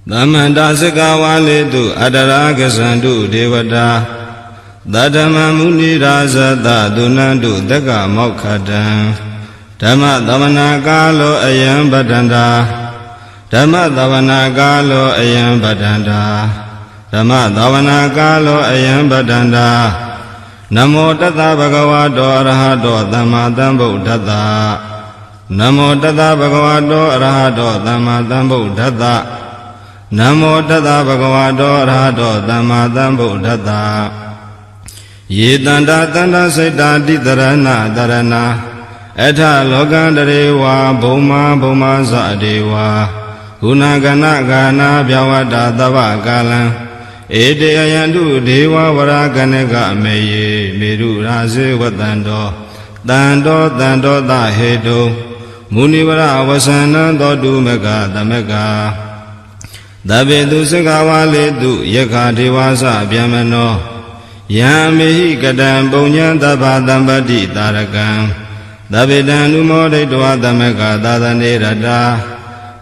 Damanda Sikawalitu Adaragasandu Devata Dadama Muni Razata Dunandu Daga Mokhadan Dhamma Davana Kalo Ayam Badanda Dhamma Davana Kalo Ayam Badanda Dhamma Davana Kalo Ayam Badanda Namo Tata Bhagavato Arahato Dhamma Dhamma Namo Tata Bhagavato Arahato Dhamma Dhamma Namo Tata Bhagavato Arahato Dhamma Dhamma Yedanda Tanda Saita Ditarana Dharana Etha Lokandarewa Bhoma Bhoma Sadewa Gunagana Gana Vyavada Dava Kalan Ede Ayandu Deva Varaganega Meye Meru Raze Vatando Dando Dahedo Munivara Vasana Dodu Mega Damega Dabedu Sikawalitu Yaka Devasa Vyamano Yamehi Kadam Bunyan Daba Dambadi Tarakan Dabedan Lumode Dwa Damega Dadane Rada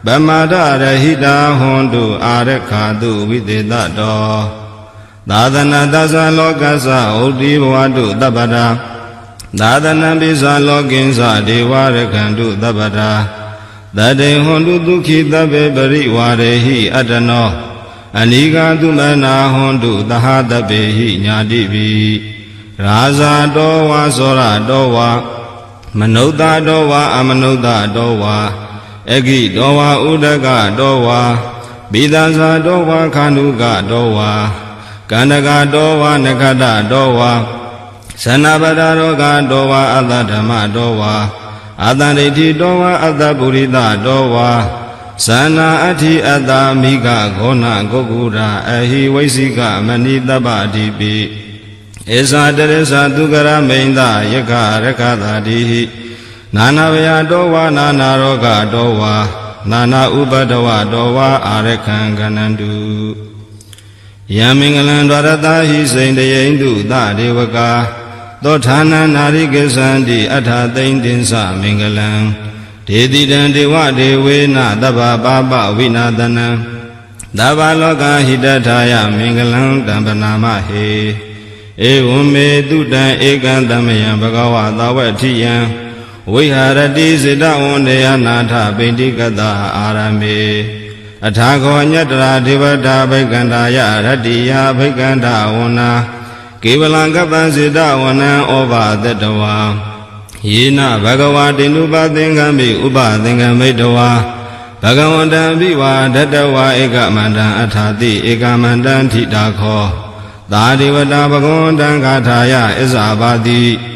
Bamada Rahida Hondu Arekadu Videtato Dadana Dasa Lokasa Udi Wadu Dabada Dadana Bisa Lokinsa Devarakandu Dabada Dade Hondu Dukhi Dabe Bari Warehi Adano Aniga Dumana Hondu Dahadabehi Nyadibi Raza Dowa Sora Dowa Manoda Dowa Amanoda Dowa Egi Dowa Udaga Dowa Bidaza Dowa Kanuga Dowa Kandaga Dowa Nakada Dowa Sanabada Roga Dowa Adadama Dowa Adaniti Dowa Adaburida Dowa Sana Ati Adamiga Gona Gogura Ahi Waisika Manidaba Dibi Esa Teresa Dugara Menda Yaka Rekada Dihi Nanavaya Dowa Nana Roga Dowa Nana Ubadawa Dowa Arekan Ganandu Yamingalan Dwaratahi Saindayendu Da Devaka Dotana Narigasandi Atha Daindinsa Mingalan Dedidan Dewa Devena Daba Baba Vinadana Daba Loka Hidataya Mingalan Dambanama He Evume Dudan Ekandamaya Bhagava Dawatiyan Viharati Siddha Ondeya Natha Bindikata Arame Athako Nyatra Devata Bhaikandaya Ratiya Bhaikanda Ona Kevalangapa Siddha Ona Oba Detawa Yena Bhagavati Nupathingami Upathingami Dawa Bhagavanta Viva Detawa Ekamanda Athati Ekamanda Thidakho Tadevata Bhagavanta Kathaya Isabati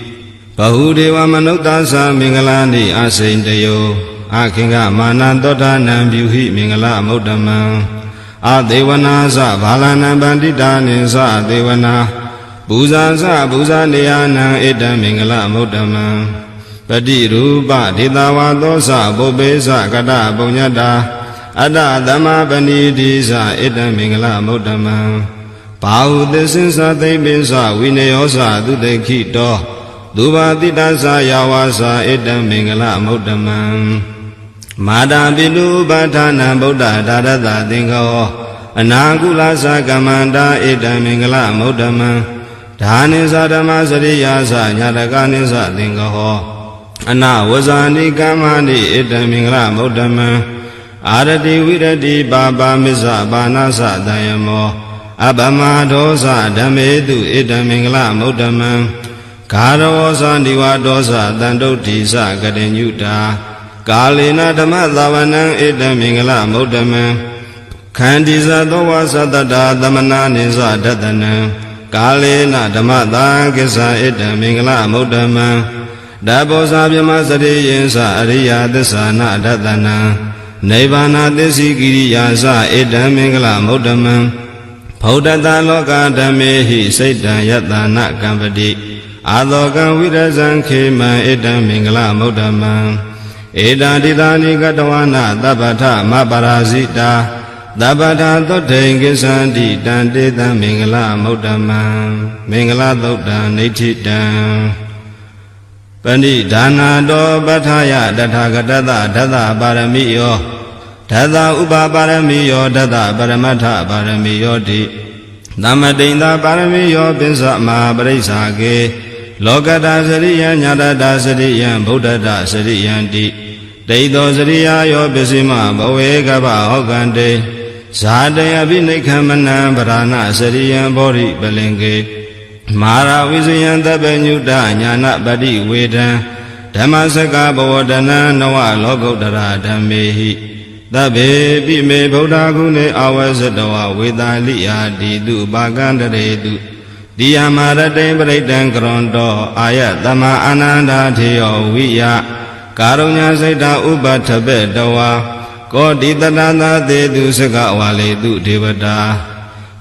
Bahudeva Manutasa Mingalani Asaintayo Akinga Manantota Nambyuhi Mingala Mudaman Adevanasa Valana Bandita Nisa Devana Buzasa Buzaneyana Eda Mingala Mudaman Padi Rupa Ditawa Dosa Bobesa Kata Bunyada Ada Dhamma Banidisa Eda Mingala Mudaman Paudesinsa Tebisa Vineyosa Dudekito Duba Titasa Yawasa Edam Mingala Mudaman Mada Bidu Bhatana Buddha Dadada Dingo Anagula Sakamanda Edam Mingala Mudaman Dhanisa Dhamasariyasa Nyadakanisa Dingo Ana Wazani Kamani Edam Mingala Mudaman Arati Virati Baba Misa Banasa Dayamo Abama Dosa Dhamedu Edam Mingala Mudaman Karawosa Divadosa Dandotisa Gadenyuta Kalina Dhamma Dhavanang Eda Mingala Mudaman Kandisa Dovasa Dada Dhamana Nisa Dadanang Kalina Dhamma Dhagisa Eda Mingala Mudaman Dabosa Vyamasari Yensa Ariya Dasana Dadanang Nivana Desi Giriyasa Eda Mingala Mudaman Bhaudata Loka Dhamehi Saita Yatana Kampadi Adokan Virazan Khema Edam Mingala Mudaman Eda Didani Gatawana Dabata Mabarazita Dabata Dotengizandi Dandita Mingala Mudaman Mingala Dota Nitidan Pandi Dana Do Bataya Dathagatata Dada Baramiyo Dada upa paramiyo dada paramatha paramiyo di Dhammadinda paramiyo pinsa maha parisake Lokata sariyan nyadada sariyan buddhada sariyan di Deito sariyayo pisima bhawe kapa hokante Sadaya abhinikhamana parana sariyan bodhi palinge Mara visayan tapenyuta nyana pati vedan Dhammasaka bhavodana nawa lokuttara dhammehi Tabe bime buddha gune awasatawa vedaliya ditu bhagandaretu Diyamarate paritan karanto ayat tama ananda theyo viya Karunya saita upathape dawa Kodi tatata tetu saka waletu devata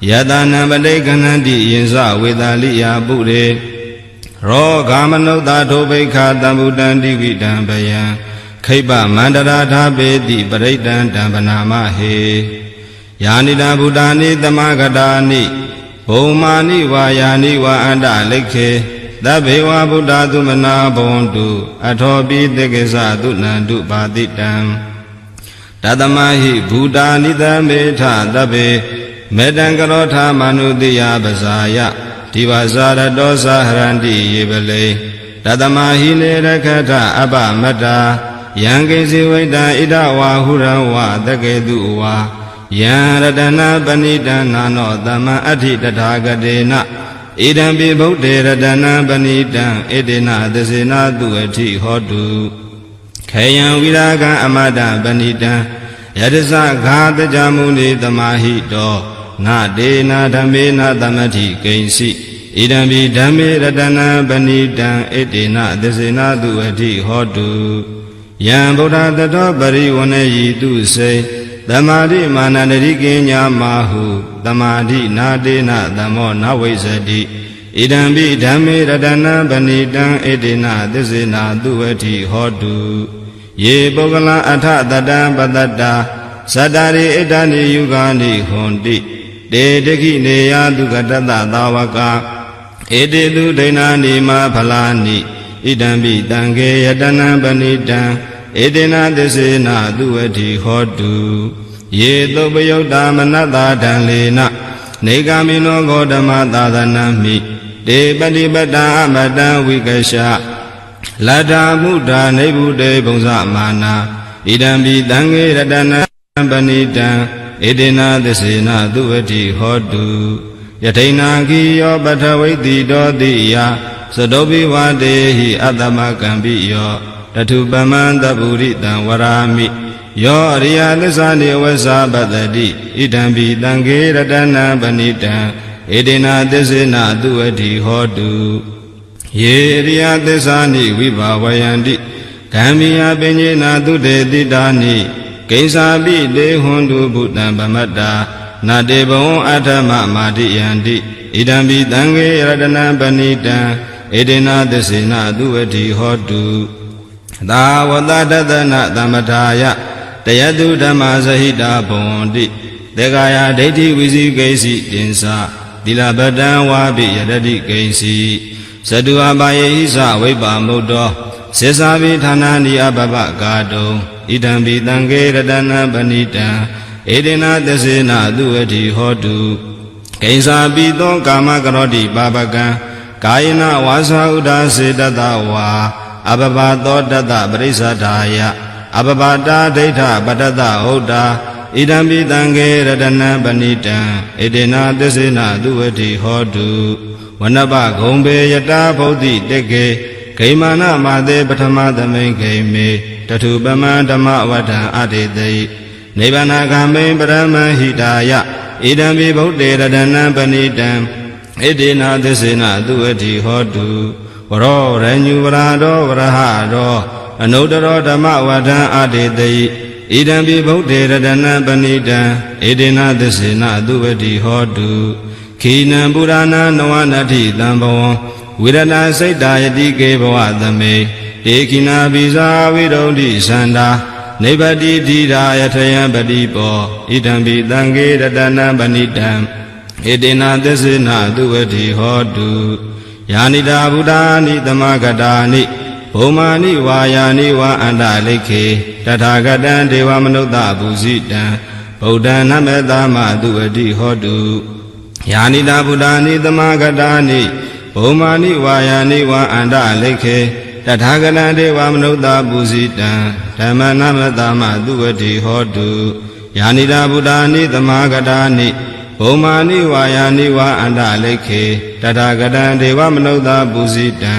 Yadana padekkananti yinsa vedaliya buddhe Ro gamanutta dhobekha tambutanti vidambayan Khaipa mandara dhabeti paritan dampanamahe Yanita buddhani tamagatani Bhumani vayani va anda likhe Dabhewa buddha tumana bhontu Athopi tekesa tunantu patitam Tatamahi buddha nidhametha dabhe Medankarotha manutiya basaya Divasara dosa haranti yebale Tatamahi nerakatha abamata Yankesi vaita ida wa hura wa taketu wa Yaradana panitana no dhamma ati tathagatena Idampi bhuddhe radana panitam edena dasena duati hotu Khayan viraga amada panitam Yadasa ghata jamuni tamahito Na dena dhammena dhammati kainsi Idampi dhamme radana panitam edena dasena duati hotu Yan buddha tato pariwanayi tu say Dhamadi mananarikenya mahu Dhamadi nadena dhamo nawaisati Idambi dhamme radana panitam edena dasena duati hotu Ye bogala atha tata patata Sadari edani yugani hondi De deki neya dugatata tawaka Edetu dainani ma phalani Idambi tange yadana panitam Edena dasena duati hotu Ye topayutta manata dhanlena Negamino godama tadanami De patipata amata vikasha Lada buddha nebuddhe bhungsa mana Idambi tange radana panitam Edena dasena duati hotu Yataina kiyo pathawaiti dodiya Sadobi vadehi atamakambiyo Tatu pamanta puritan warami Yo ariya dasani wasa badadi Idambi tange radana panitam Edena dasena duati hotu Ye ariya dasani vibhavayanti Kambiya penyena tude titani Kaisabi de hondu buddha pamata Nade bhaon atama madiyanti Idambi tange radana panitam Edena dasena duati hotu Dāvata tatana dhammataya Tayatu dhamma sahita bhondi Dekaya deiti visi kaisi tinsa Dilabhatan wabi yadati kaisi Sadu abaye hisa vibha muddo Sesavi thanani abhava gato Idambi tange radana panitam Edena dasena duati hotu Kaisa pito kama karoti babaka Kayana vasa udase tatawa Abhabato tata parisadhaya Abhabata daitha patata hodha Idambi tange radana panitam Edena dasena duati hotu Vanapa gombe yata bhaudhi teke Kaimana made pathama dhame kaime Tatu pama dhamma vata adidai Nibbana kame parama hidaya Idambi bhuddhe radana panitam Edena dasena duati hotu Varo ranyu varado varahado Anudaro dhamma vata adidai Idambi bhuddhe radana panitam Edena dasena duati hotu Khina purana navanati dhambavam Virana saita yati ke bhavadame Ekina visa viruddhi sanda Nibbati dhira yathayam patipo Idambi tange radana panitam Edena dasena duati hotu Yanita buddhani tamagatani ဘုံမာနိဝါယာနိဝါအန္တလိခေတထာဂတံဒေဝမနုဿဘူဇိတံဗုဒ္ဓံနမေတ္တမသူအတိဟောတုယာနိတာဗုဒ္ဓာနိသမဂတာနိဘုံမာနိဝါယာနိဝါအန္တလိခေတထာဂတံဒေဝမနုဿဘူဇိတံဓမ္မနမေတ္တမသူအတိဟောတုယာနိတာဗုဒ္ဓာနိသမဂတာနိဘုံမာနိဝါယာနိဝါအန္တလိခေတထာဂတံဒေဝမနုဿဘူဇိတံ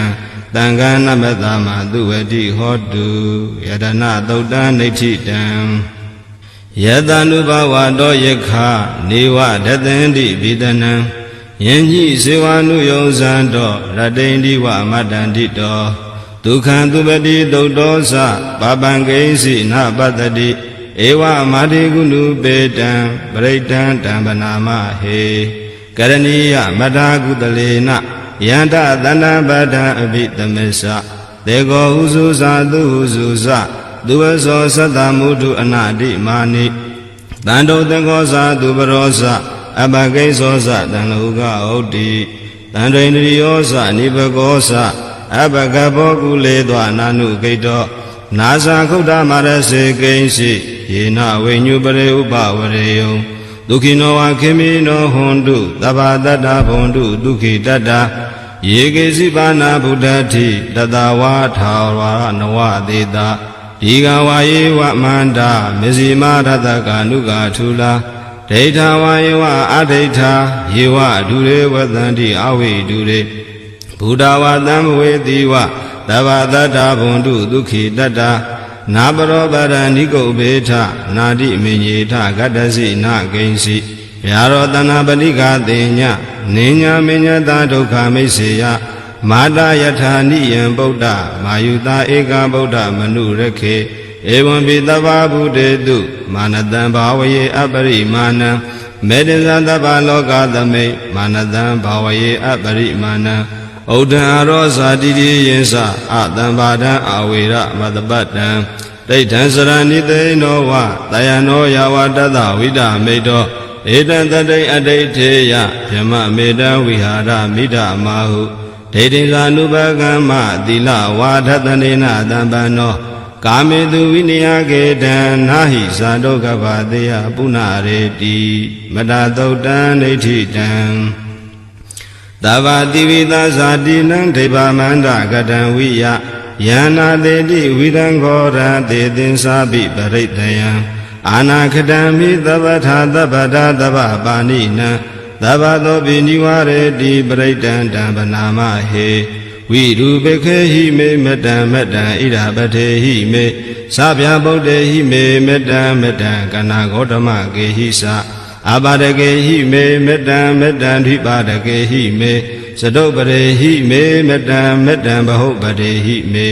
သံဃာနမတ္တမသူဝတိဟောတုယတနာသုတ်တံနိဋ္ဌိတံယတ ानु ဘဝတောယခနေဝဒသန္တိပိတနံယင်ကြီးဇေဝ ानु ယုံဇံတောရတိန္ဒီဝမတ္တန္တိတောဒုက္ခံသူပတိသုတ်တောသပပံကိဉ္စီနပတ္တိဧဝမာတိကုဏုပေတံပရိတံတံပနာမဟေကရဏီယမထာကုတလေနယန္တသန္တပတ္တံအဘိသမစ္ဆသေကောဟုစုဇာသူဟုစုဇသူဝသောသတ္တမုထုအနာတိမာနိတန္တုသင်္ကောဇာသူပရောဇအပကိစ္ဆောဇတံလောကဟုတ်တိတန္တိန္ဒရိယောဇနိဘကောဇအပကဘောကုလေသောနာနုကိတောနာဇာခုဒ္ဓမာရစေကိဉ္စီယေနဝိညုပရေဥပဝရေယံဒုက္ခိနောဝခေမိနောဟွန်တုသဗ္ဗတတ္တဘွန်တုဒုက္ခိတတ္တယေကေစီပါဏဗုဒ္ဓတိတတဝါထာဝရနဝသေတာဒီကဝါယေဝမန္တာမေဇိမာရတကာနုကာထူလာဒိဋ္ဌဝါယေဝအဒိဋ္ဌာယေဝဒုရေဝသန္တိအဝိဒုရေဘုဒ္ဓဝါသံဝေတိဝသဗ္ဗတတ္တဘွန်တုဒုက္ခိတတ္တနာပရောပရဏိကုတ်ဘေထနာတိမေညေထဂတ္တစီနာကိဉ္စီဗျာရောတနာပတိကသေညနိညာမေညတာဒုက္ခမိတ်စေယမာတာယထာနိယံဗုဒ္ဓမာယုတာဧကဗုဒ္ဓမနုရခေဧဝံပိသဗ္ဗဗုတေတုမာနတံဘာဝယေအပရိမာဏံမေတ္တဇသဗ္ဗလောကသမိတ်မာနတံဘာဝယေအပရိမာဏံဩဒံအရောဇာတိတိယေသအတံဘာဒံအဝေရမတပတ္တံဒိဋ္ဌံစရဏိတေနောဝတယနောယဝတတဝိဒမေတောဧတံတတိအဋိဋ္ဌေယယမမေတံဝိဟာရမိဒမာဟုဒိဋ္ဌိသာနုပကမ္မသီလဝါဒတနေနတံပန္နောကာမေတုဝိနယကေတံနာဟိဇာတောကဗ္ဗတေယပုဏ္ဏရေတိမတသုတ်တံဒိဋ္ဌိတံသဗ္ဗတိဝိသဇာတိနံဒိဗ္ဗမန္တကတံဝိယယန္နာတေတိဝိရံခောရတေသင်္စာပိပရိတယံအာနာခတံမိသဗ္ဗထာသဗ္ဗတာသဗ္ဗပါဏိနံသဗ္ဗသောပိနိဝရေတိပရိတံတံပနာမဟေဝိရူပခေဟိမေမတံမတံဣဒပထေဟိမေသဗ္ဗဗုဒ္ဓေဟိမေမတံမတံကနာဂေါတမကေဟိသအပါဒကေဟိမေမတံမတံဓိပါဒကေဟိမေသတုပရေဟိမေမတံမတံဘဟုပတေဟိမေ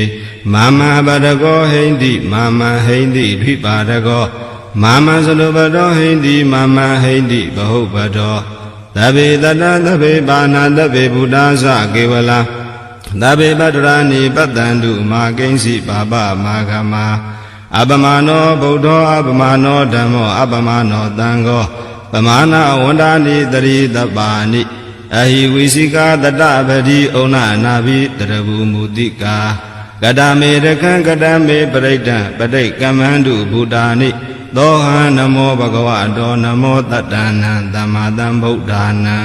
မာမပါဒကောဟိန္တိမာမဟိန္တိဓိပါဒကောမာမသတုပတောဟိန္တိမာမဟိန္တိဘဟုပတောသဗ္ဗေတတသဗ္ဗေပါဏသဗ္ဗေဘုဒ္ဓသကေဝလာသဗ္ဗေပတ္တရာနိပတ္တန္တုမာကိဉ္စီပါပမာဂမအပမနောဗုဒ္ဓောအပမနောဓမ္မောအပမနောသံဃောပမာဏဝန္ဒာနိတရိတပါဏိအဟိဝိစိကာတတပတိဩနနာဘိတရဘူမူတိကာကတမေရကံကတမေပရိဒံပဋိကမ္မန္တုဘုဒ္ဓာနိသောဟံနမောဘဂဝတောနမောတတ္တနံသမ္မာသမ္ဗုဒ္ဓာနံ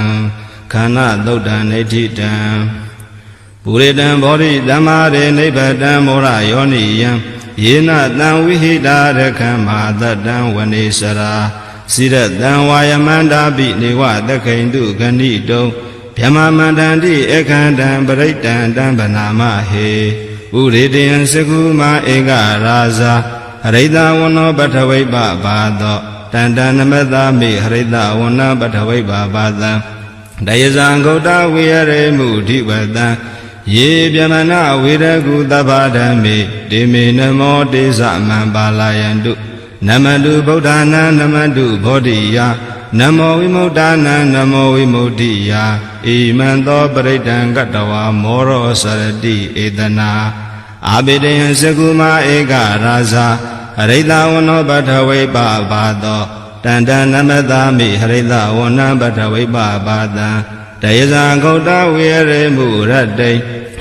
ခန္ဓာသုတ်တံနိဋ္ဌိတံပုရိတံဘောဓိသမ္မာရေနိဗ္ဗတံမောရယောနိယံယေနတံဝိဟိတာရခံမာတတံဝနေစရာစိရတံဝါယမန္တာပိနေဝသခိန်တုဂဏိတုံဗျမမန္တန္တိအခန္တံပရိတံတံဗနာမဟေဥရိတယံစကုမာဧကရာဇာဟရိတဝနောပထဝိပဘာသောတန္တနမတမိဟရိတဝနပထဝိပဘာသံတယဇံဂௌတဝိရရေမုဓိဝတံယေဗျမနဝေရကုသဗ္ဗဓမ္မေတေမေနမောတေသမံပါလာယန္တုနမတုဗုဒ္ဓနာနမတုဘောဓိယနမောဝိမု ṭ နာနမောဝိမု ṭိယဣမံသောပရိဒံကတဝါမောရောစရတိဧတနာအာဘေတယံစကုမာဧကရာဇာဟရိတဝနောပထဝိပဘာသောတန္တနမတမိဟရိတဝနပထဝိပဘာတံတယဇံဂௌတဝေရေမုရတ္တိ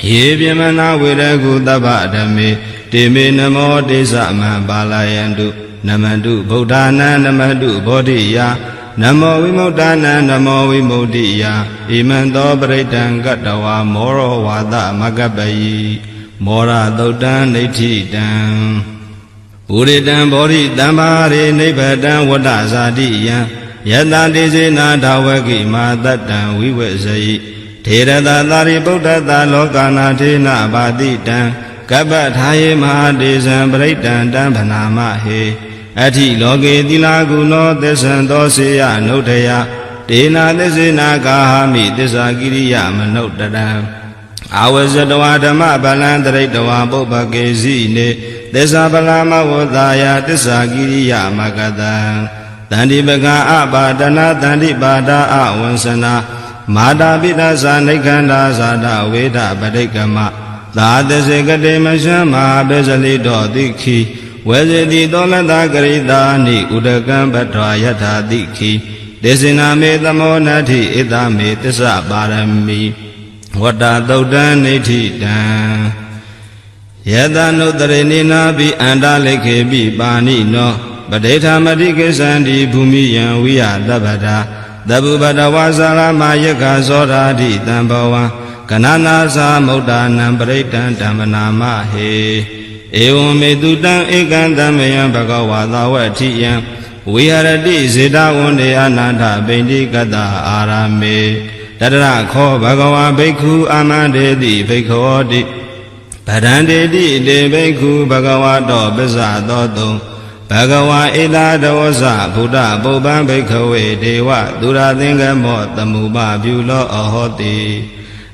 ယေပြမနာဝေရကုတပ္ပဓမ္မေတေမေနမောတေသမံပါဠယန္တုနမန္တုဗုဒ္ဓနာနမန္တုဘောဓိယာနမောဝိမု ṭ နာနမောဝိမု ṭi ယာဣမံသောပရိတံကတ္တဝါမောရောဝါသမကပ္ပယိမောရသုတ်တံဒိဋ္ဌိတံပုရိတံဘောဓိတံဘာရေနိဗ္ဗတံဝတ္တဇာတိယံယတတိစေနာဒဝကိမာတတ္တံဝိဝေဇယိထေရတသာရိပုတ္တတလောကနာထေနဘာတိတံကပ္ပထာယေမဟာတေဇံပရိတံတံဗနာမဟေအဋ္ဌိလောကေတိလာကုလောသစ္ဆံသောစေယနုဋ္ဌယဒေနာသစ္စေနာကာဟမိသစ္စာကိရိယမနုဋ္ဌတံအာဝဇတဝဓမ္မဗလံတရိတဝပုပ္ပကေစီနေသစ္စာဗလာမဝသာယသစ္စာကိရိယမကတံတန္တိပကအပါဒနာတန္တိပါဒအဝံစနာမာတာပိတသနိခန္ဓာဇာတဝေဒပဋိကမသာသစေကတိမရှမဟာဘေဇလိတောတိခိဝေဇတိတောလတကရိတာနိဥဒကံပတ္ထွာယထာတိခိဒေဇိနာမေသမောနတ္ထိဣတမေသစ္စာပါရမီဝတ္တသုတ်တံနိဋ္ဌိတံယတနုတရေနိနာပိအန္တလိခေပိပါဏိနောပဋိဌာမတိကိသန္တိဘူမိယံဝိယသဗ္ဗတာသဗ္ဗပတဝါဇာလမယက္ခဇောဓာတိတံဘဝံကနနာသမုဒ္ဒနံပရိတံဓမ္မနာမဟေဧဝံမေတုတံဧကံတမယံဘဂဝါသဝဋ္ဌိယံဝိဟရတိစေတဝန္တေအနန္တပိဋိကတအာရမေတတရခောဘဂဝါဘိက္ခုအာမန္တေတိဘိက္ခောတိဗဒံတေတိတေဘိက္ခုဘဂဝါတောပစ္စသောတုံဘဂဝါဣတာတဝဇဗုဒ္ဓပုပ္ပံဘိက္ခဝေဒေဝသူရသင်္ကမောတမုပပြုလောအဟောတိ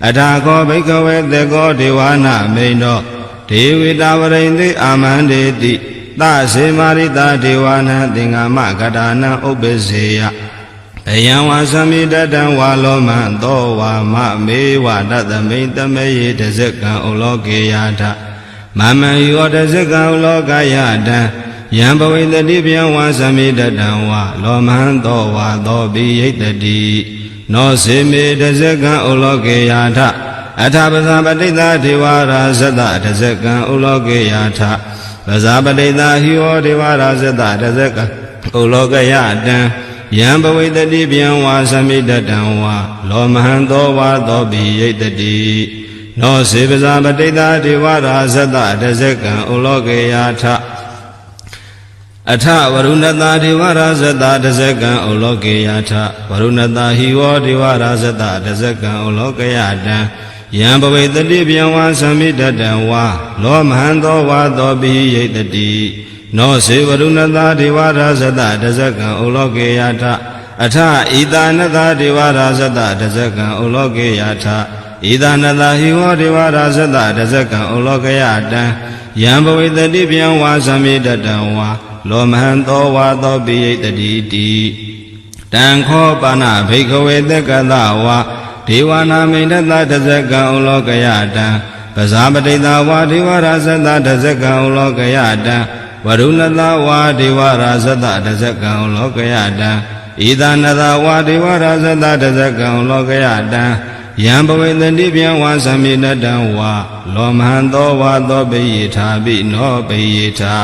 အထာခောဘိက္ခဝေသေကောဒေဝနာမိန်တော်ဒေဝိတာဝရိန္တိအာမန္တေတိသစေမာရိတာဒေဝနာသင်္ဃမကတာနံဥပ္ပစေယဘယံဝါသမိတတံဝါလောမံသောဝါမမေဝတသမိတမေယေတဇကံဥလောကေယထမမံယောတဇကံဥလောကယတံယံဘဝိတတိဗျံဝါသမိတတံဝါလောမံသောဝါသောပိယိတတိနောစေမေတဇကံဥလောကေယထအထပဇာပတိတာဒေဝရာဇတတဇကံဥလောကေယထပဇာပတိတာဟိဝဒေဝရာဇတတဇကံဥလောကယတံယံဘဝိတတိဗျံဝါသမိတတံဝါလောမဟံသောဝါသောပိယိတတိနောစေပဇာပတိတာဒေဝရာဇတတဇကံဥလောကေယထအထဝရုဏတာဒေဝရာဇတတဇကံဥလောကေယထဝရုဏတာဟိဝဒေဝရာဇတတဇကံဥလောကယတံယံဘဝိတတိဗျံဝါသမိတတံဝါလောမဟံသောဝါသောပိယိတတိနောစေဝရုဏတာဒေဝရာဇတတဇကံဥလောကေယထအထဣတာနတာဒေဝရာဇတတဇကံဥလောကေယထဣတာနတာဟိဝဒေဝရာဇတတဇကံဥလောကယတံယံဘဝိတတိဗျံဝါသမိတတံဝါလောမဟံသောဝါသောပိယိတတိတိတံခောပါဏဘိက္ခဝေသက္ကသဝါဒေဝနာမိန်တတတဇကံဥလောကယတံပဇာပတိတာဝါဒေဝရာဇတတဇကံဥလောကယတံဝရုဏတဝါဒေဝရာဇတတဇကံဥလောကယတံဣဒနတဝါဒေဝရာဇတတဇကံဥလောကယတံယံဘဝေတတိဗျံဝါသမိတတံဝါလောမဟံသောဝါသောပိယိထာပိနောပိယိထာ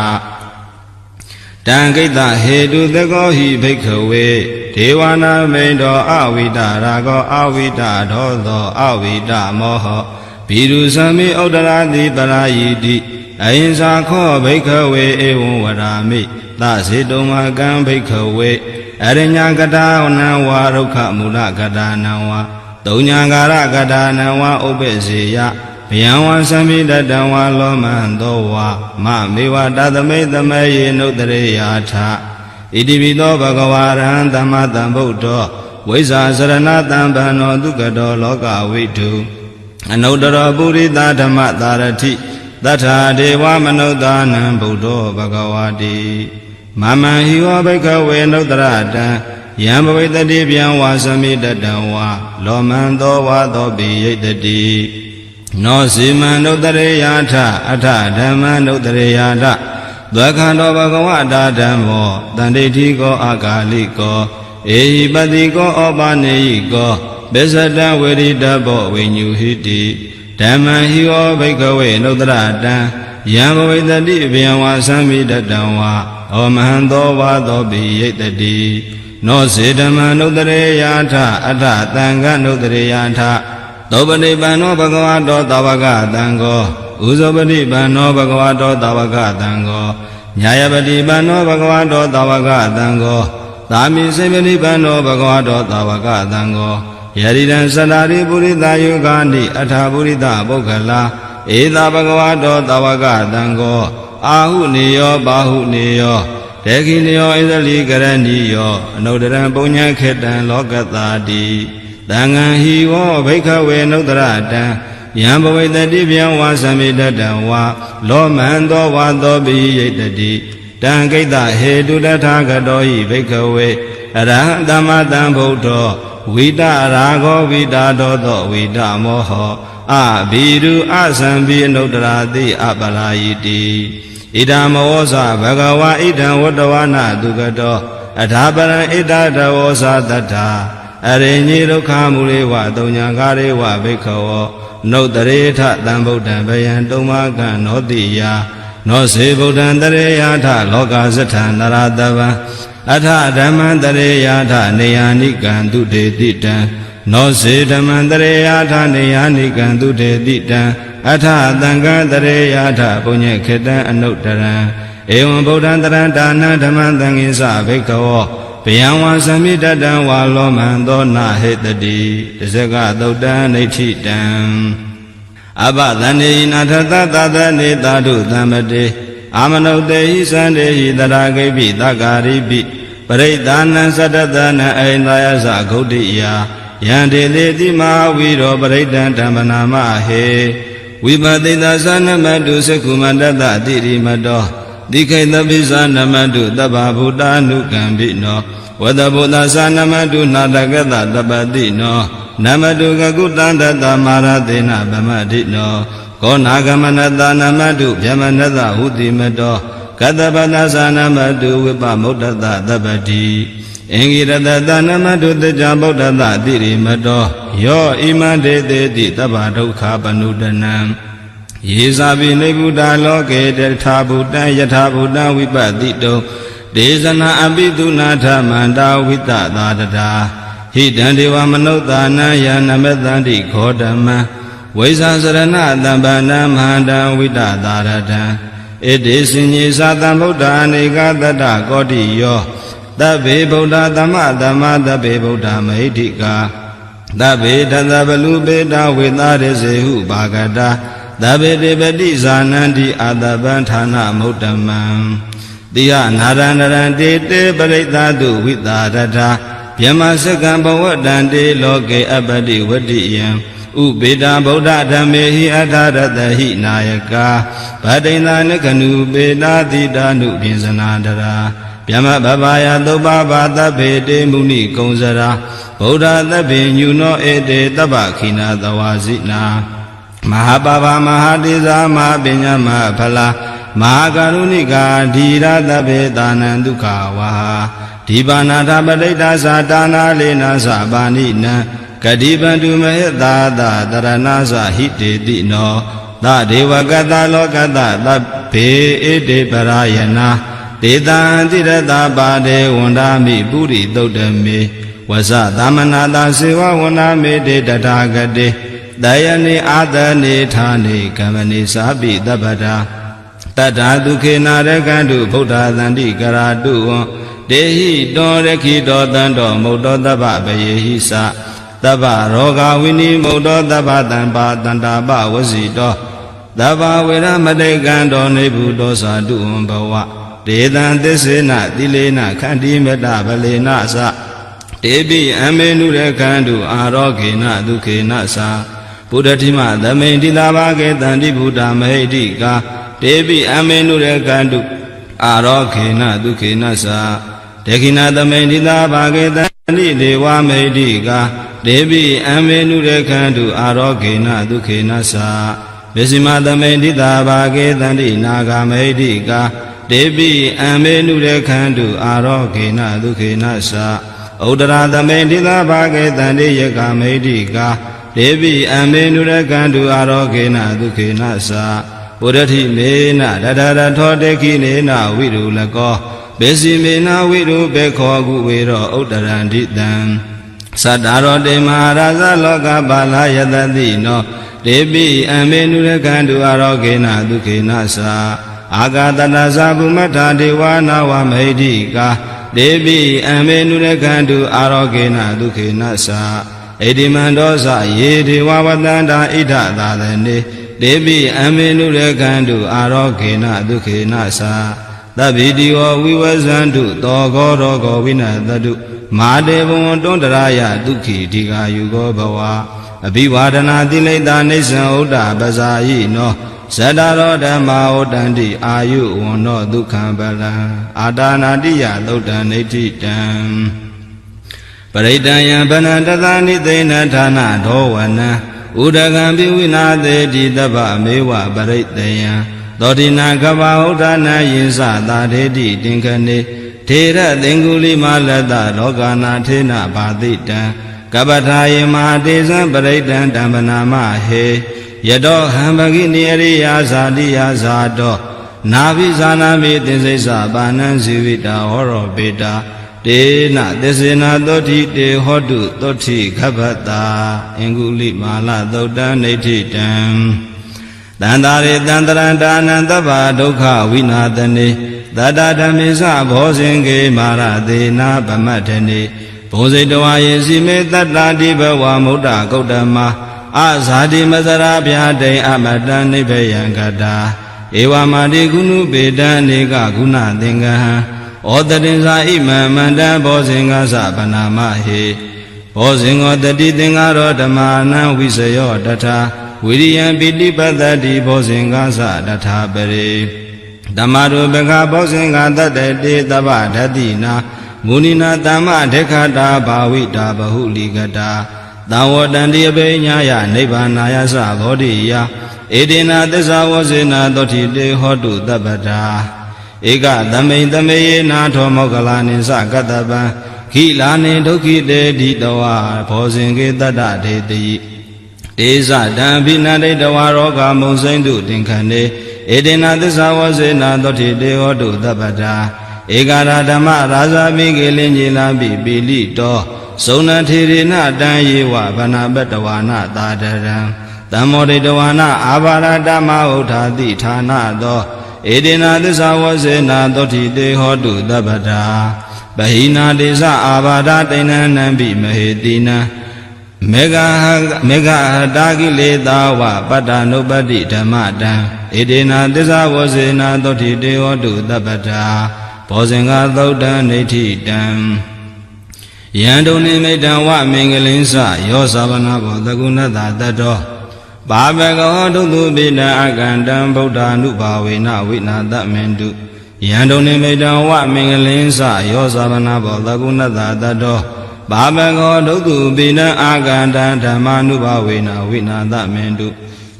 တံကိတဟေတုသကောဟိဘိက္ခဝေဒေဝနာမိန်တော်အဝိတရာဂောအဝိတဒောသောအဝိတမောဟဘိရုသမိဥဒ္ဒရာတိပရာယိတိအဟိံစာခောဘိက္ခဝေဧဝံဝရာမိသစေတုံမကံဘိက္ခဝေအရိညာကတာနံဝါရုခမူလကတာနံဝါတုံညာကာရကတာနံဝါဥပ္ပစေယဘယံဝံသမိတတံဝါလောမံသောဝါမမေဝတသမိတမေယေနုတရေယာထဣတိပိသောဘဂဝါရဟံသမ္မာသမ္ဗုဒ္ဓောဝိဇ္ဇာစရဏတံဗန္နောဒုက္ကတောလောကဝိတုအနုတ္တရောပုရိသဓမ္မသာရတိသတ္ထာဒေဝမနုဿာနံဗုဒ္ဓောဘဂဝါတိမမံဟိဝဘိက္ခဝေနုတ္တရတံယံဘဝိတတိဗျံဝါသမိတတံဝါလောမံသောဝါသောပိယိတတိနောစီမံနုတ္တရေယာထအထဓမ္မနုတ္တရေယာထသက္ခန္တောဘဂဝတာဓမ္မောတန္တိဋ္ဌိကောအာဂါလိကောဧဟိပတိကောဩပါနေယိကောပစ္စတံဝေရိတဘောဝိညုဟိတိတ ဓမ္မဟိဝဘိကဝေနုတ္တရတံယံဘဝိတတိဘယံဝါသံမိတတံဝါဩမဟံသောဝါသောပိယိတတိနောစေဓမ္မနုတ္တရေယာထအထသံဃနုတ္တရေယာထသောပတိပန္နောဘဂဝတောသဝကသံဃောဥဇောပတိပန္နောဘဂဝတောသဝကသံဃောညာယပတိပန္နောဘဂဝတောသဝကသံဃောသာမိစေပတိပန္နောဘဂဝတောသဝကသံဃောယရိတံသတ္တာရိပုရိသယုဂာနိအထာပုရိသပုဂ္ဂလာဧသာဘဂဝတောသဝကသံဃောအာဟုနေယောဘာဟုနေယောဒေခိနေယောဣသလိကရဏီယောအနုတ္တရံပုညံခေတံလောကတာတိသံဃံဟိဝောဘိက္ခဝေနုတ္တရတံယံဘဝိတတိဗျံဝါသမိတတံဝါလောမန္တောဝါသောပိယိတတိတံကိတ္တဟေတုတထာဂတောဟိဘိက္ခဝေအရဟံသမ္မာတံဗုဒ္ဓောဝိတရာဂောဝိတာတောသောဝိတမောဟောအဘိရုအသံဘိအနုတ္တရာတိအပလာယိတိဣဒံမောဇဘဂဝါဣဒံဝတ္တဝနာဒုက္ကတောအထာပရံဣဒတဝောဇတတ္ထာအရိညိဒုက္ခမူလေဝတုံညာကာရေဝဘိက္ခဝောနုတ္တရေထတံဗုဒ္ဓံဘယံတုံမကံနောတိယနောစေဗုဒ္ဓံတရေယထလောကဇထံနရတဗံအထဓမ္မံတရေယထနေယာနိကံတုတေတိတံနောစေဓမ္မံတရေယထနေယာနိကံတုတေတိတံအထသံဃံတရေယထပုညေခေတံအနုတ္တရံဧဝံဗုဒ္ဓံတရံဒါနံဓမ္မံသံဃိသဘိက္ခဝောဘယံဝါသမိတတံဝါလောမန္တောနာဟေတတိတဇဂသုတ်တံနိဋ္ဌိတံအဘသန္တိနာထသသသနေသာဓုသံမတေအာမနုတေဟိသန္တေဟိတရာဂိပိသက္ကာရိပိပရိဒါနံသတ္တသနံအိန္ဒယသဂုဋ္ဌိယာယံတေလေတိမဟာဝိရောပရိဒံဓမ္မနာမဟေဝိပတိတသနမတုသကုမန္တတတိရိမတောတိခိတပိသနမတုတဗ္ဗဗုဒ္ဓ ानु ကံပိနောဝတ္တဗုဒ္ဓသနမတုနာတကတတပတိနောနမတုကကုတန္တတမာရသေနဗမတိနောကောနာဂမနတနမတုဗျမနတဟုတိမတောကတပတသနမတုဝိပမုဒ္ဒတတပတိအင်္ဂိရတတနမတုတကြဗုဒ္ဓတတိရိမတောယောဣမံဒေတေတိတဗ္ဗဒုက္ခပနုဒနံယေဇာပိနိဗ္ဗုဒ္ဓလောကေတထာဗုတံယထာဗုတံဝိပတိတောဒေဇနာအပိတုနာထမန္တာဝိတသာတတာဟိတံဒေဝမနုဿာနံယနမတန္တိခောဓမ္မံဝိဇာစရဏတံပန္နမဟာတံဝိတသာရတံဣတိစဉ္ညေသတံဗုဒ္ဓအနေကတတ္တကောတိယောသဗ္ဗေဗုဒ္ဓသမ္မာသမ္မာသဗ္ဗေဗုဒ္ဓမဟိတိကာသဗ္ဗေတသဗ္ဗလူပေတဝေသာရစေဟုဘာဂတာသဗ္ဗေတေပတိဇာနန္တိအာတပံဌာနမုဒ္ဓမံတိယနာရဏရံတေတေပရိသတုဝိတာရထာဗျမစကံဘဝတံတေလောကေအပတိဝတ္တိယံဥပေတံဗုဒ္ဓဓမ္မေဟိအထာရတဟိနာယကာဗတိန္ဒနကနုပေတာတိတာနုပိစနာတရာဗျမဘဗာယသုပ္ပဘာသဗ္ဗေတေမုနိကုံစရာဗုဒ္ဓသဗ္ဗေညုနောဧတေတဗ္ဗခိနာသဝါစိနာမဟာပဗမဟာတိဇာမဟာပညာမဟာဖလာမဟာကရုဏိကာဓီရသဗ္ဗေသာနံဒုက္ခဝါဒီပါဏာထပဋိတ္သသာတာနာလေနာသပါဏိနံကတိပန္တုမဟေသာသတရဏသဟိတေတိနောသဒေဝကတလောကတသဗ္ဗေဣတေပရာယနာဒေတံတိရတပါဒေဝန္ဒာမိပုရိသုတ်တမေဝဇသမနာတာစေဝဝန္ဒာမေတေတထာဂတေတယနိအာတနိဌာနိကမ္မနိသာပိတပ္ပတာတတ္ထာဒုခေနာရကန္တုဗုဒ္ဓသန္တိကရာတုဝံတေဟိတောရခိတောတံတောမုတ်တောတပ္ပပယေဟိသတပ္ပရောဂဝိနိမုတ်တောတပ္ပတံပါတန္တာပဝစီတောတပ္ပဝေရမတေကံတောနေဗုတောသာတုဝံဘဝဒေတံသစ္စေနတိလေနခန္တိမတဗလေနသတေပိအမေနုရကန္တုအာရောဂေနဒုခေနသဘုဒ္ဓတိမသမိန်တိလာဘာကေတန္တိဗုဒ္ဓမဟိတိကာတေပိအမေနုရကန္တုအာရောခေနဒုခေနသဒေခိနာသမိန်တိလာဘာကေတန္တိဒေဝမဟိတိကာတေပိအမေနုရကန္တုအာရောခေနဒုခေနသဝိစီမသမိန်တိလာဘာကေတန္တိနာဂမဟိတိကာတေပိအမေနုရကန္တုအာရောခေနဒုခေနသဥဒရာသမိန်တိလာဘာကေတန္တိယကမဟိတိကာ ဒေဝိအမေနုရကံတုအာရောဂေနဒုက္ခေနသာပုရတိမေနတတရထောတေခိနေနဝိရုလကောဘေစီမေနဝိရုဘေခောကုဝေရောဥတ္တရန္တိတံသတ္တရောတေမဟာရာဇလောကပါဠယတတိနောဒေပိအမေနုရကံတုအာရောဂေနဒုက္ခေနသာအာဂတတသဗုမထာဒေဝနာဝမိဋ္ဌိကာဒေပိအမေနုရကံတုအာရောဂေနဒုက္ခေနသာဣတိမန္တောဇယေဒေဝဝတန္တာဣဒသာသနေဒေပိအမေနုရကံတုအာရောဂေနဒုက္ခေနသာသဗ္ဗိတိယောဝိဝဇန္တုသောဂောရောဂောဝိနတတုမာတေဘဝံတွန္တရာယဒုက္ခိဒီဃာယုဂောဘဝအဘိဝါဒနာတိလိတာနိစ္စံဥဒ္ဒပဇာယိနောဇတရောဓမ္မာဩတန္တိအာယုဝန္နောဒုက္ခံပလံအာတာနာတိယသုတ်တံနေတိတံပရိတံယံဗနတသနိသိဏဌာနဒောဝနံဥဒကံပိဝိနာသေတိတပ္ပမေဝပရိတယံသောတိနာကဗ္ဗဥဒ္ဒနာယင်္စသာဒေတိတင်ခနေထေရသင်္ကုလိမလတ္တလောကနာထေနဘာတိတံကပ္ပထာယေမဟာတေဇံပရိတံတံပနာမဟေယတောဟံပဂိနိရိယာဇာတိယာဇာတောနာဘိဇာနာမိသင်္စိစ္ဆပါဏံဇီဝိတာဟောရောပေတာတေနသစ္စေနာသောတိတေဟောတုသောတိခဗ္ဗတာအင်္ဂုလိမာလသုတ်တံနေတိတံတန္တာရေတန္တရန္တာနံသဗ္ဗဒုက္ခဝိနာသနေသတ္တဓမ္မေသဘောဇင်ကေမာရသေနာဗမတ္ထနေဘုဇိတဝါယေစီမေတတ္တာတိဘဝမုဒ္ဒဂௌတမအဇာတိမဇရာဗျာတိအမတံနိဗ္ဗယံကတာဧဝမာတိကုဏုပေတံနေကကုဏသင်္ကဟံဩတတင်္ဇာဣမံမန္တဘောဇင်္ဂသဗနာမဟေဘောဇင်္ဂောတတိသင်္ဃရောဓမ္မာနံဝိစယောတထာဝိရိယံပိဋိပတ္တိဘောဇင်္ဂသတထာပရိဓမ္မရူပကဘောဇင်္ဂတတတေတဗ္ဗဓတိနာမုနိနာတမ္မဒေခတာဘာဝိတာဘဟုလိကတာသံဝတန္တိအပိညာယနိဗ္ဗာနာယသဘောဓိယဧတေနသစ္စာဝဇေနာသောတိတေဟောတုတပ္ပတာဧကသမိန်သမေယေနာထောမောကလာနိသကတ္တပံခိလာနိဒုက္ခိတေတိတဝါဘောဇင်ကေတတ္တဒေတိတေဇတံဘိနန္တိတဝါရောဂမုံစိမ့်တုတင်ခဏေဧတေနသစ္စာဝဇေနာသောတိတေဟောတုတပ္ပတာဧကရာဓမ္မရာဇာမိကေလင်ကြီးလာပိပိလိတောသုဏထေရဏတံယေဝဗနာပတဝါနသာတရံတမ္မောဒိတဝါနအာဘာရတမဥထာတိဌာနသောဧတေနသစ္စာဝဇေနာသောတိတေဟောတုတပ္ပတာပဟိနာတေဇအာဘာဒတိဏနံပိမဟေတိနံမေဃဟတာကိလေသာဝပတ္တနုပတ္တိဓမ္မတံဧတေနသစ္စာဝဇေနာသောတိတေဟောတုတပ္ပတာဘောဇင်္ဂသုတ်တံနေတိတံယံတုန်နိမိတံဝမင်္ဂလင်းစယောသဗနာဘောတကုဏတတတောဘာဘဂောဒုတုပိတံအကန္တံဗုဒ္ဓ ानु ဘာဝေနဝိနာတမင်တုယံတုန်နိမိတံဝမင်္ဂလင်းစယောသဗနာဘောတကုဏတတတောဘာဘဂောဒုတုပိတံအကန္တံဓမ္မာနုဘာဝေနဝိနာတမင်တု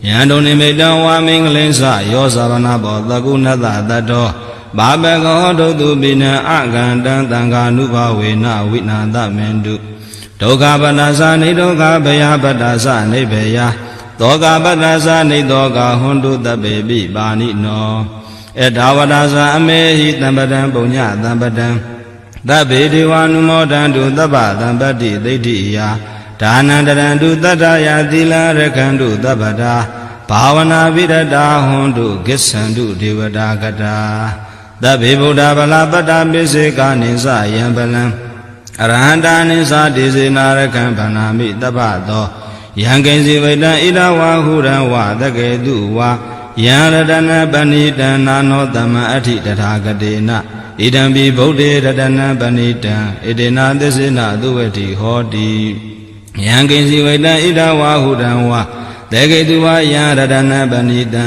ယံတုန်နိမိတံဝမင်္ဂလင်းစယောသဗနာဘောတကုဏတတတောဘာဘဂောဒုတုပိနံအကန္တံသံဃာနုဘာဝေနဝိနာတမင်တုဒုက္ခပတ္တသနိဒုက္ခဘယပတ္တသနိဘေယသောကပတ္တသနိသောကဟွန်တုတပေပိပါဏိနောဧဒါဝဒသအမေဟိတံပတံပုညတံပတံသဗ္ဗေဒေဝ ानु မောဒံတုသဗ္ဗတံပတ္တိသိဋ္ဌိယဒါနံတရံတုတတ္တယသီလရခန္တုသဗ္ဗတာဘာဝနာပိရတာဟွန်တုကိစ္ဆန္တုဒေဝတာကတာသဗ္ဗေဗုဒ္ဓဗလာပတ္တပိစေကာနိသယံပလံအရဟန္တာနိသဒေစေနာရခံဗန္နာမိတပ္ပသောယံကိဉ္စီဝိတံဣဒဝါဟုရံဝသကေတုဝါယံရတနပဏိတံနာနောတမအဋ္ဌိတထာဂတေနဣဒံပိဗုဒ္ဓေရတနပဏိတံဣတေနသစ္စေနသုဝတိဟောတိယံကိဉ္စီဝိတံဣဒဝါဟုရံဝသကေတုဝါယံရတနပဏိတံ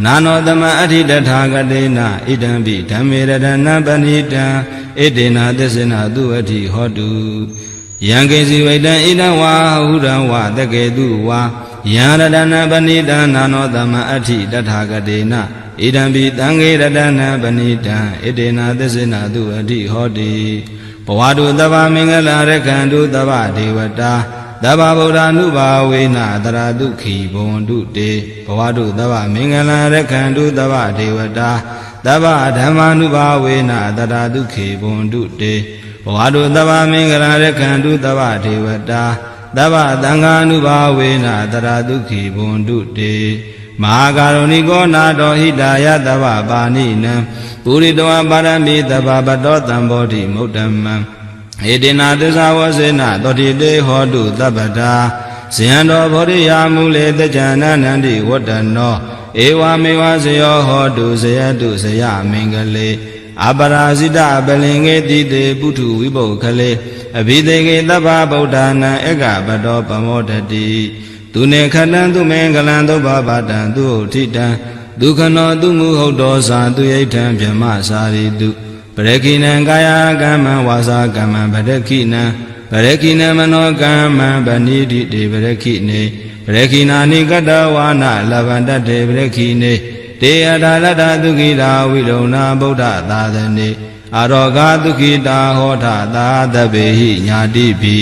နာနောတမအဋ္ဌိတထာဂတေနဣဒံပိဓမ္မေရတနပဏိတံဣတေနသစ္စေနသုဝတိဟောတုယံကိဉ္စီဝိတံဣဒံဝါဟုရံဝသကေတုဝါယံရတနပဏိတံနာနောတမအဋ္ဌိတထာဂတေနဣဒံပိသံဃေရတနပဏိတံဣတေနသစ္စေနသုဝတိဟောတိဘဝတုသဗ္ဗမင်္ဂလာရခန္တုသဗ္ဗဒေဝတာ သဗ္ဗဗုဒ္ဓ ानु ဘာဝေနတရာဒုက္ခိဘဝန္တုတေဘဝတုသဗ္ဗမင်္ဂလံရက္ခန္တုသဗ္ဗဒေဝတာသဗ္ဗဓမ္မာနုဘာဝေနတရာဒုက္ခိဘဝန္တုတေဘဝတုသဗ္ဗမင်္ဂလံရက္ခန္တုသဗ္ဗဒေဝတာသဗ္ဗသံဃာနုဘာဝေနတရာဒုက္ခိဘဝန္တုတေမဟာကာရုဏိကောနာတောဟိတာယသဗ္ဗပါဏိနံပုရိတောပါရမိသဗ္ဗပတောတံဘောဓိမုဒ္ဓမံဧတေနသစ္စာဝစေနသောတိတေဟောတုသဗ္ဗတာဇယံတော်ဘောဓိယာမူလေတကြနန္တိဝတ္တနောဧဝမေဝဇယောဟောတုဇယတုဇယမင်္ဂလေအပရာဇိတပလင်္ကေတိတေပုထုဝိပုခလေအဘိသေကေသဗ္ဗဗုဒ္ဓနာဧကပတောပမောတတိသူနေခတံသူမင်္ဂလံသုဘဗတံသူဥထိတံဒုက္ခနောသူမုဟုတ်တော်သာသူယိဋ္ဌံဗြဟ္မစာရိတုပရခိနံကာယကမ္မံဝါစာကမ္မံပရခိနံပရခိနံမနောကမ္မံဗဏိတိတေပရခိနေပရခိနာနိကတဝါနလဗန္တတေပရခိနေတေအထာလတ္တသုခိတာဝိလုံနာဗုဒ္ဓသာသနေအာရောဂသုခိတာဟောထသာသဗ္ဗေဟိညာတိပိ